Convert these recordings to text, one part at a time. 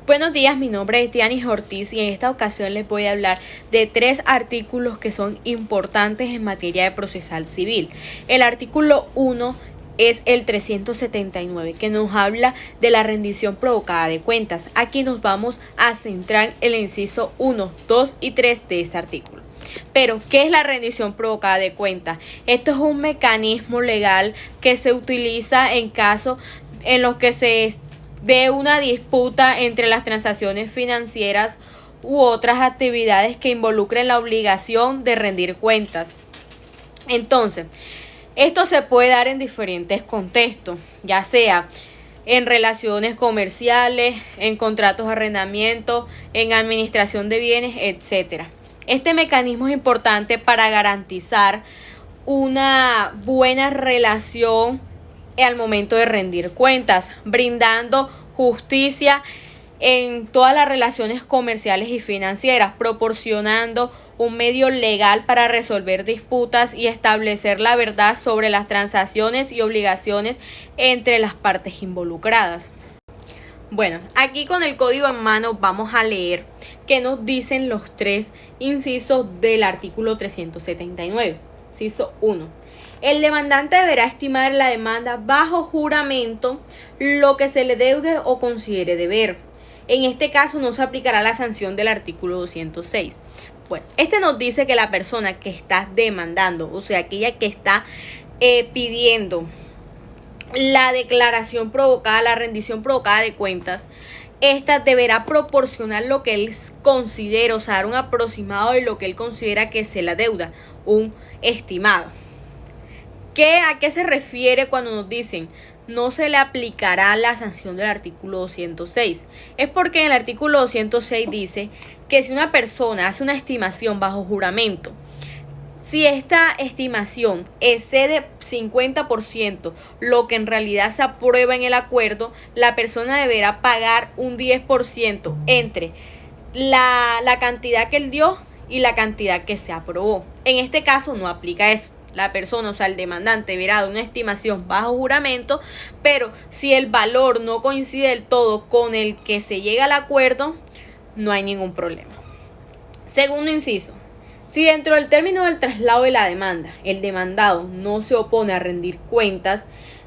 Buenos días, mi nombre es Dianis Ortiz y en esta ocasión les voy a hablar de 3 artículos que son importantes en materia de procesal civil. El artículo 1 es el 379, que nos habla de la rendición provocada de cuentas. Aquí nos vamos a centrar en el inciso 1, 2 y 3 de este artículo. Pero, ¿qué es la rendición provocada de cuentas? Esto es un mecanismo legal que se utiliza en casos en los que se de una disputa entre las transacciones financieras u otras actividades que involucren la obligación de rendir cuentas. Entonces, esto se puede dar en diferentes contextos, ya sea en relaciones comerciales, en contratos de arrendamiento, en administración de bienes, etc. Este mecanismo es importante para garantizar una buena relación al momento de rendir cuentas, brindando justicia en todas las relaciones comerciales y financieras, proporcionando un medio legal para resolver disputas y establecer la verdad sobre las transacciones y obligaciones entre las partes involucradas. Bueno, aquí con el código en mano vamos a leer qué nos dicen los 3 incisos del artículo 379. Inciso 1. El demandante deberá estimar la demanda bajo juramento lo que se le deude o considere deber. En este caso no se aplicará la sanción del artículo 206. Bueno, este nos dice que la persona que está demandando, o sea, aquella que está pidiendo la declaración provocada, la rendición provocada de cuentas, esta deberá proporcionar lo que él considera, o sea, dar un aproximado de lo que él considera que es la deuda, un estimado. ¿A qué se refiere cuando nos dicen no se le aplicará la sanción del artículo 206? Es porque en el artículo 206 dice que si una persona hace una estimación bajo juramento, si esta estimación excede 50% lo que en realidad se aprueba en el acuerdo, la persona deberá pagar un 10% entre la cantidad que él dio y la cantidad que se aprobó. En este caso no aplica eso. La persona, o sea, el demandante, deberá dar una estimación bajo juramento, pero si el valor no coincide del todo con el que se llega al acuerdo, no hay ningún problema. Segundo inciso. Si dentro del término del traslado de la demanda, el demandado no se opone a rendir cuentas,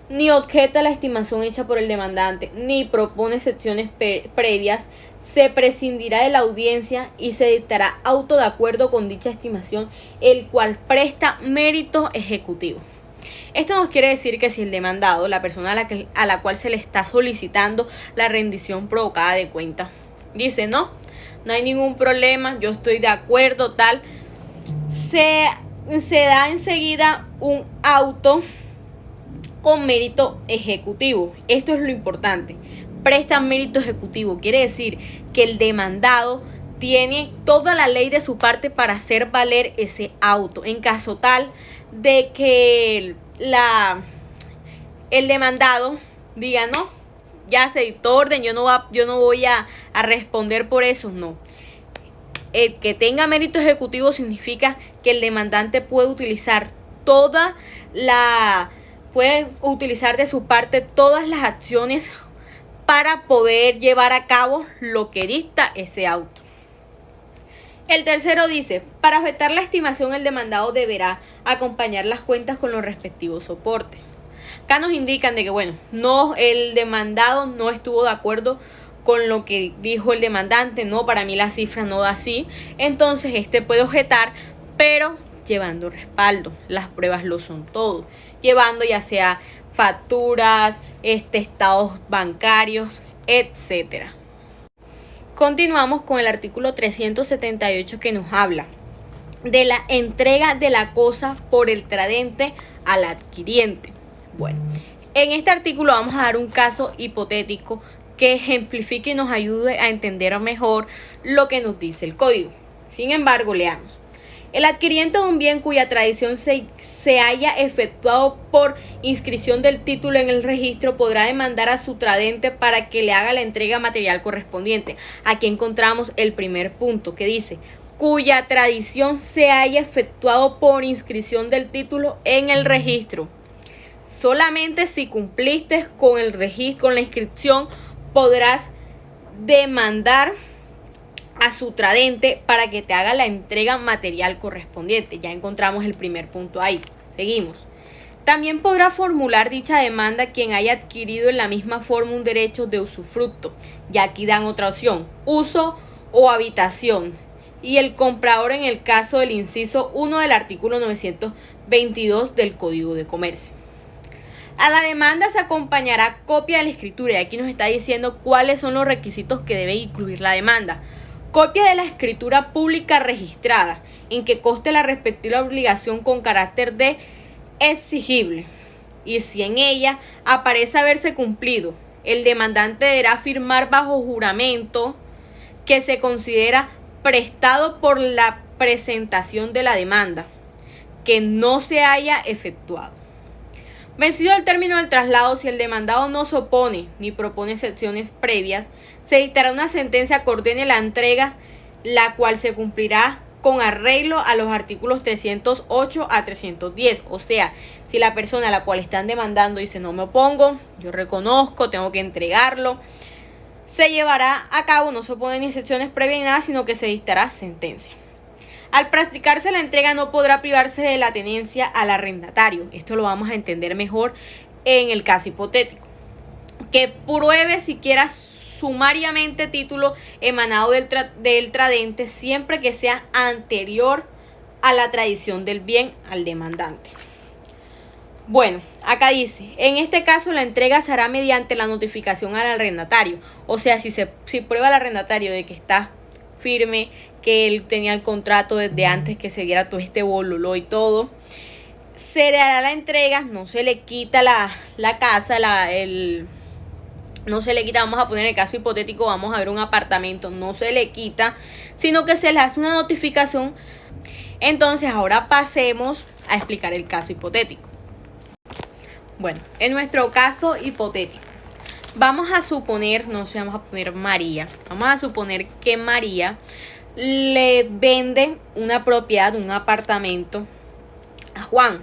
ni objeta la estimación hecha por el demandante, ni propone excepciones previas, se prescindirá de la audiencia y se dictará auto de acuerdo con dicha estimación, el cual presta mérito ejecutivo. Esto nos quiere decir que si el demandado, la persona a la cual se le está solicitando la rendición provocada de cuentas, dice no hay ningún problema, yo estoy de acuerdo, tal, se da enseguida un auto con mérito ejecutivo. Esto es lo importante. Presta mérito ejecutivo, quiere decir que el demandado tiene toda la ley de su parte para hacer valer ese auto. En caso tal de que el demandado diga no, ya se dictó orden, yo no voy a responder por eso, no. El que tenga mérito ejecutivo significa que el demandante puede utilizar de su parte todas las acciones para poder llevar a cabo lo que dicta ese auto. El tercero dice, para objetar la estimación el demandado deberá acompañar las cuentas con los respectivos soportes. Acá nos indican de que el demandado no estuvo de acuerdo con lo que dijo el demandante, no, para mí la cifra no da así, entonces este puede objetar, pero llevando respaldo, las pruebas lo son todo, llevando ya sea facturas, estados bancarios, etc. Continuamos con el artículo 378 que nos habla de la entrega de la cosa por el tradente al adquiriente. Bueno, en este artículo vamos a dar un caso hipotético que ejemplifique y nos ayude a entender mejor lo que nos dice el código. Sin embargo, leamos. El adquiriente de un bien cuya tradición se haya efectuado por inscripción del título en el registro podrá demandar a su tradente para que le haga la entrega material correspondiente. Aquí encontramos el primer punto que dice cuya tradición se haya efectuado por inscripción del título en el registro. Solamente si cumpliste con el registro, con la inscripción, podrás demandar a su tradente para que te haga la entrega material correspondiente. Ya encontramos el primer punto ahí. Seguimos. También podrá formular dicha demanda quien haya adquirido en la misma forma un derecho de usufructo. Y aquí dan otra opción: uso o habitación. Y el comprador en el caso del inciso 1 del artículo 922 del Código de Comercio. A la demanda se acompañará copia de la escritura, y aquí nos está diciendo cuáles son los requisitos que debe incluir la demanda. Copia de la escritura pública registrada, en que conste la respectiva obligación con carácter de exigible. Y si en ella aparece haberse cumplido, el demandante deberá firmar bajo juramento que se considera prestado por la presentación de la demanda, que no se haya efectuado. Vencido el término del traslado, si el demandado no se opone ni propone excepciones previas, se dictará una sentencia que ordene la entrega, la cual se cumplirá con arreglo a los artículos 308 a 310. O sea, si la persona a la cual están demandando dice no me opongo, yo reconozco, tengo que entregarlo, se llevará a cabo, no se oponen ni excepciones previas ni nada, sino que se dictará sentencia. Al practicarse la entrega no podrá privarse de la tenencia al arrendatario. Esto lo vamos a entender mejor en el caso hipotético. Que pruebe siquiera sumariamente título emanado del tradente, siempre que sea anterior a la tradición del bien al demandante. Bueno, acá dice, en este caso la entrega se hará mediante la notificación al arrendatario. O sea, si prueba el arrendatario de que está firme, que él tenía el contrato desde antes que se diera todo este bololo y todo, se le hará la entrega, no se le quita la casa, no se le quita, vamos a poner el caso hipotético, vamos a ver un apartamento, no se le quita, sino que se le hace una notificación. Entonces ahora pasemos a explicar el caso hipotético. Bueno, en nuestro caso hipotético, vamos a suponer, no sé, vamos a poner María, vamos a suponer que María le vende una propiedad, un apartamento a Juan.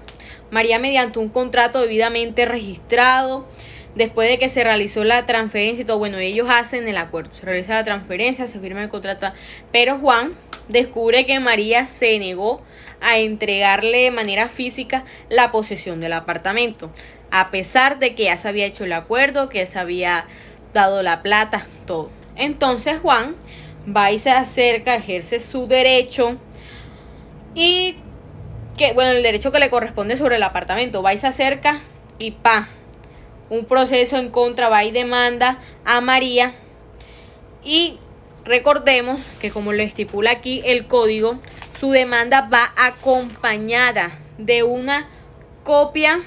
María, mediante un contrato debidamente registrado, después de que se realizó la transferencia y todo, bueno, ellos hacen el acuerdo, se realiza la transferencia, se firma el contrato, pero Juan descubre que María se negó a entregarle de manera física la posesión del apartamento, a pesar de que ya se había hecho el acuerdo, que se había dado la plata, todo. Entonces Juan va y se acerca, ejerce su derecho y el derecho que le corresponde sobre el apartamento, va y se acerca y un proceso en contra, va y demanda a María. Y recordemos que, como lo estipula aquí el código, su demanda va acompañada de una copia,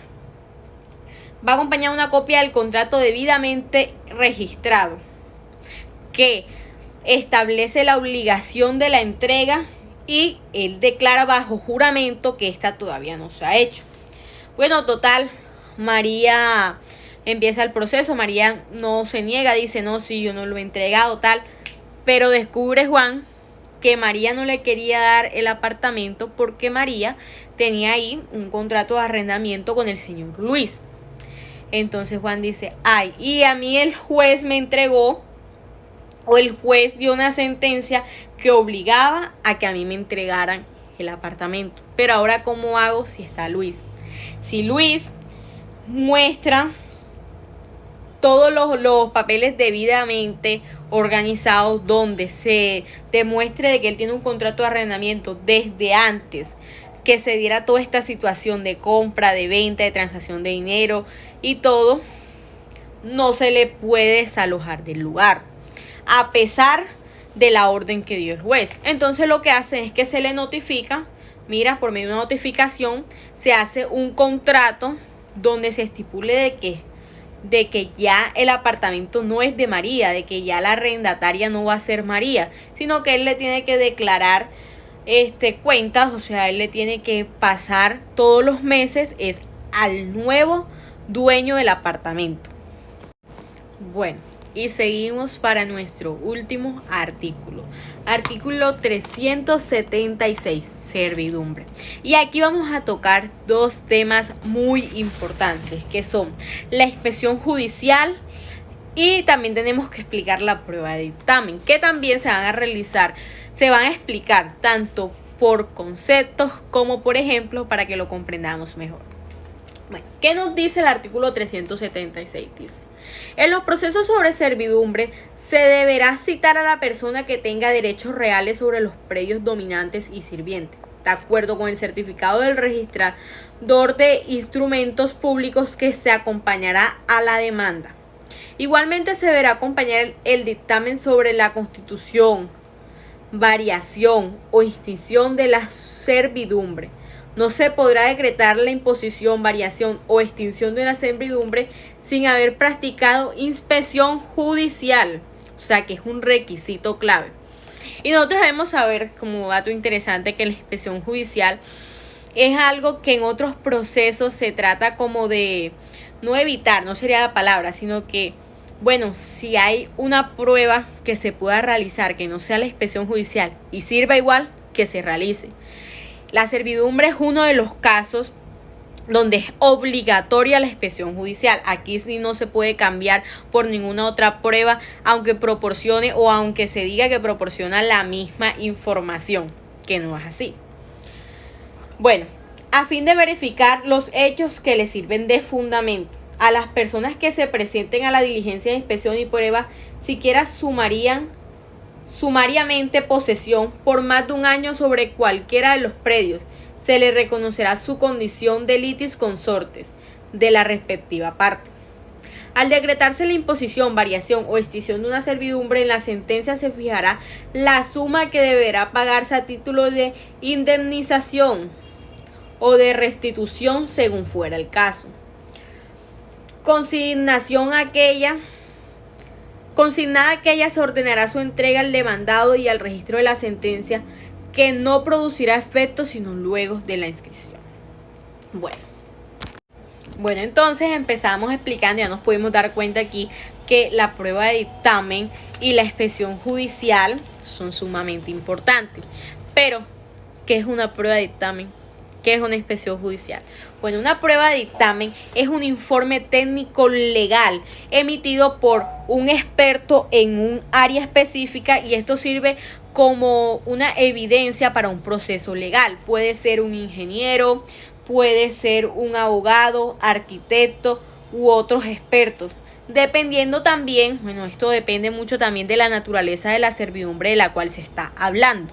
del contrato debidamente registrado, que establece la obligación de la entrega, y él declara bajo juramento que esta todavía no se ha hecho. Bueno, total, María empieza el proceso, María no se niega, dice no, sí, yo no lo he entregado, tal, pero descubre Juan que María no le quería dar el apartamento porque María tenía ahí un contrato de arrendamiento con el señor Luis. Entonces Juan dice, y a mí el juez me entregó, o el juez dio una sentencia que obligaba a que a mí me entregaran el apartamento. Pero ahora, ¿cómo hago si está Luis? Si Luis muestra todos los papeles debidamente organizados, donde se demuestre de que él tiene un contrato de arrendamiento desde antes que se diera toda esta situación de compra, de venta, de transacción de dinero y todo, no se le puede desalojar del lugar, a pesar de la orden que dio el juez. Entonces lo que hace es que se le notifica, por medio de una notificación, se hace un contrato donde se estipule de que ya el apartamento no es de María, de que ya la arrendataria no va a ser María, sino que él le tiene que declarar cuentas, o sea, él le tiene que pasar todos los meses es al nuevo dueño del apartamento. Bueno, y seguimos para nuestro último artículo. Artículo 376, servidumbre. Y aquí vamos a tocar dos temas muy importantes, que son la inspección judicial Y también tenemos que explicar la prueba de dictamen, que también se van a explicar tanto por conceptos como por ejemplo para que lo comprendamos mejor. Bueno, ¿qué nos dice el artículo 376? Dice: en los procesos sobre servidumbre se deberá citar a la persona que tenga derechos reales sobre los predios dominantes y sirvientes, de acuerdo con el certificado del registrador de instrumentos públicos que se acompañará a la demanda. Igualmente se deberá acompañar el dictamen sobre la constitución, variación o extinción de la servidumbre. No se podrá decretar la imposición, variación o extinción de la servidumbre sin haber practicado inspección judicial, o sea que es un requisito clave. Y nosotros debemos saber, como dato interesante, que la inspección judicial es algo que en otros procesos se trata como de no evitar, no sería la palabra, sino que, bueno, si hay una prueba que se pueda realizar que no sea la inspección judicial y sirva igual, que se realice. La servidumbre es uno de los casos donde es obligatoria la inspección judicial. Aquí sí no se puede cambiar por ninguna otra prueba, aunque proporcione o aunque se diga que proporciona la misma información, que no es así. Bueno, a fin de verificar los hechos que le sirven de fundamento a las personas que se presenten a la diligencia de inspección y prueba, siquiera sumariamente posesión por más de un año sobre cualquiera de los predios, se le reconocerá su condición de litis consortes de la respectiva parte. Al decretarse la imposición, variación o extinción de una servidumbre, en la sentencia se fijará la suma que deberá pagarse a título de indemnización o de restitución según fuera el caso. Consignada aquella se ordenará su entrega al demandado y al registro de la sentencia, que no producirá efecto sino luego de la inscripción. Bueno, entonces empezamos explicando, ya nos pudimos dar cuenta aquí que la prueba de dictamen y la inspección judicial son sumamente importantes. Pero, ¿qué es una prueba de dictamen? ¿Qué es una inspección judicial? Bueno, una prueba de dictamen es un informe técnico legal emitido por un experto en un área específica, y esto sirve como una evidencia para un proceso legal. Puede ser un ingeniero, puede ser un abogado, arquitecto u otros expertos. Dependiendo también, bueno, esto depende mucho también de la naturaleza de la servidumbre de la cual se está hablando.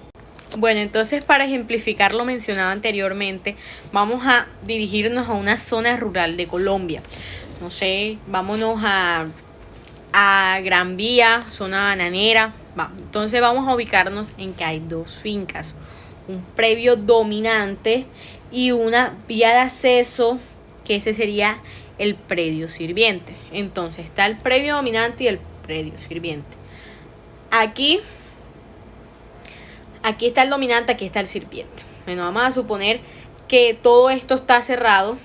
Bueno, entonces para ejemplificar lo mencionado anteriormente, vamos a dirigirnos a una zona rural de Colombia. No sé, vámonos a Gran Vía, zona bananera. Entonces vamos a ubicarnos en que hay dos fincas, un predio dominante y una vía de acceso, que ese sería el predio sirviente. Entonces está el predio dominante y el predio sirviente. Aquí está el dominante, aquí está el sirviente. Bueno, vamos a suponer que todo esto está cerrado.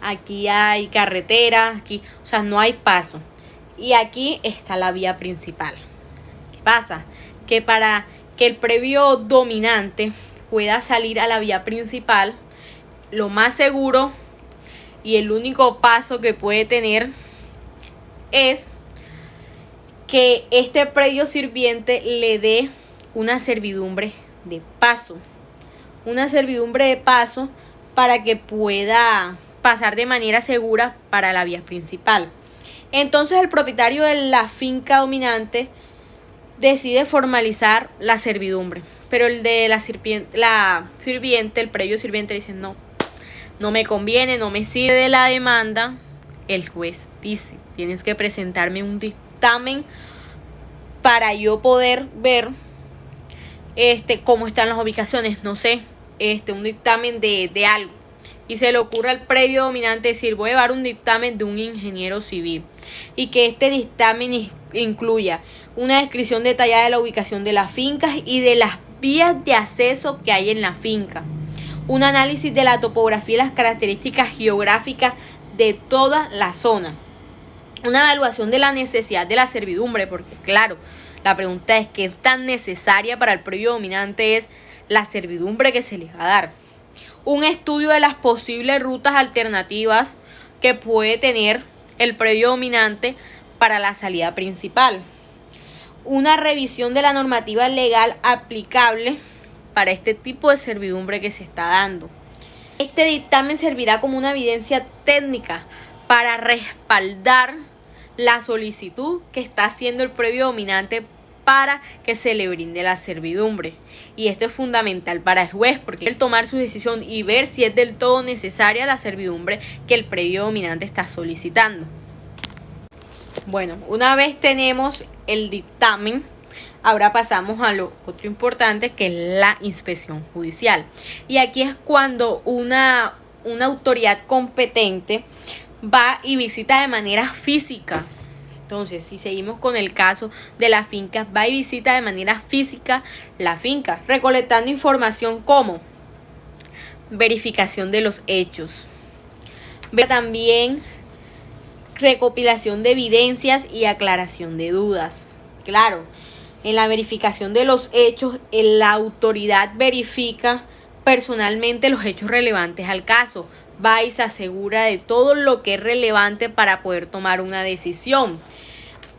Aquí hay carretera, aquí, o sea, no hay paso. Y aquí está la vía principal. ¿Qué pasa? Que para que el predio dominante pueda salir a la vía principal, lo más seguro y el único paso que puede tener es que este predio sirviente le dé una servidumbre de paso. Una servidumbre de paso para que pueda pasar de manera segura para la vía principal. Entonces el propietario de la finca dominante decide formalizar la servidumbre, pero el de la sirviente, el predio sirviente, dice no me conviene, no me sirve de la demanda. El juez dice, tienes que presentarme un dictamen para yo poder ver cómo están las ubicaciones, no sé, un dictamen de algo. Y se le ocurre al predio dominante decir, voy a llevar un dictamen de un ingeniero civil, y que este dictamen incluya una descripción detallada de la ubicación de las fincas y de las vías de acceso que hay en la finca, un análisis de la topografía y las características geográficas de toda la zona, una evaluación de la necesidad de la servidumbre, porque claro, la pregunta es qué tan necesaria para el predio dominante es la servidumbre que se le va a dar. Un estudio de las posibles rutas alternativas que puede tener el predio dominante para la salida principal. Una revisión de la normativa legal aplicable para este tipo de servidumbre que se está dando. Este dictamen servirá como una evidencia técnica para respaldar la solicitud que está haciendo el previo dominante para que se le brinde la servidumbre. Y esto es fundamental para el juez, porque él tomar su decisión y ver si es del todo necesaria la servidumbre que el previo dominante está solicitando. Bueno, una vez tenemos el dictamen, ahora pasamos a lo otro importante, que es la inspección judicial. Y aquí es cuando una autoridad competente va y visita de manera física. Entonces, si seguimos con el caso de la finca, va y visita de manera física la finca, recolectando información como verificación de los hechos, también recopilación de evidencias y aclaración de dudas. Claro, en la verificación de los hechos, la autoridad verifica personalmente los hechos relevantes al caso, va y se asegura de todo lo que es relevante para poder tomar una decisión.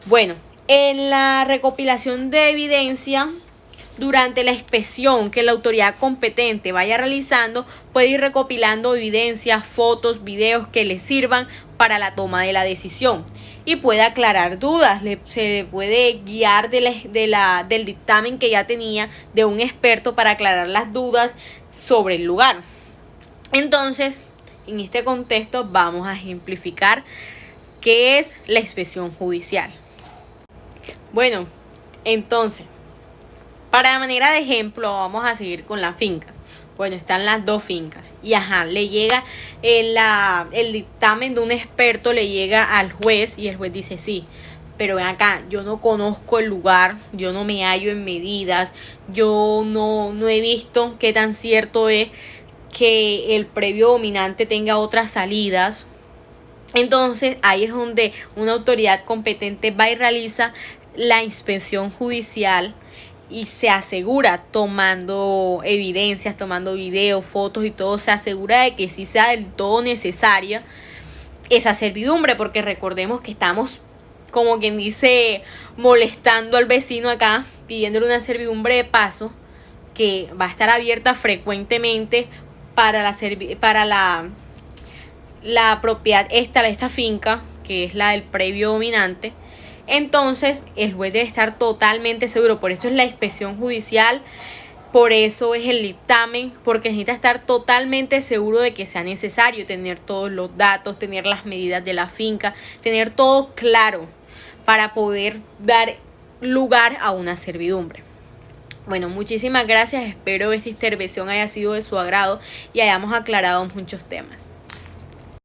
Bueno, en la recopilación de evidencia, durante la inspección que la autoridad competente vaya realizando, puede ir recopilando evidencias, fotos, videos que le sirvan para la toma de la decisión y puede aclarar dudas. Se le puede guiar del dictamen que ya tenía de un experto para aclarar las dudas sobre el lugar. Entonces, en este contexto vamos a ejemplificar qué es la inspección judicial. Bueno, entonces, para manera de ejemplo, vamos a seguir con la finca. Bueno, están las dos fincas y le llega el dictamen de un experto, le llega al juez y el juez dice sí, pero ven acá, yo no conozco el lugar, yo no me hallo en medidas, yo no he visto qué tan cierto es que el previo dominante tenga otras salidas. Entonces ahí es donde una autoridad competente va y realiza la inspección judicial y se asegura, tomando evidencias, tomando videos, fotos y todo, se asegura de que sí sea del todo necesaria esa servidumbre, porque recordemos que estamos, como quien dice, molestando al vecino acá, pidiéndole una servidumbre de paso que va a estar abierta frecuentemente para la propiedad esta finca, que es la del previo dominante. Entonces el juez debe estar totalmente seguro, por eso es la inspección judicial, por eso es el dictamen, porque necesita estar totalmente seguro de que sea necesario tener todos los datos, tener las medidas de la finca, tener todo claro para poder dar lugar a una servidumbre. Bueno, muchísimas gracias, espero esta intervención haya sido de su agrado y hayamos aclarado muchos temas.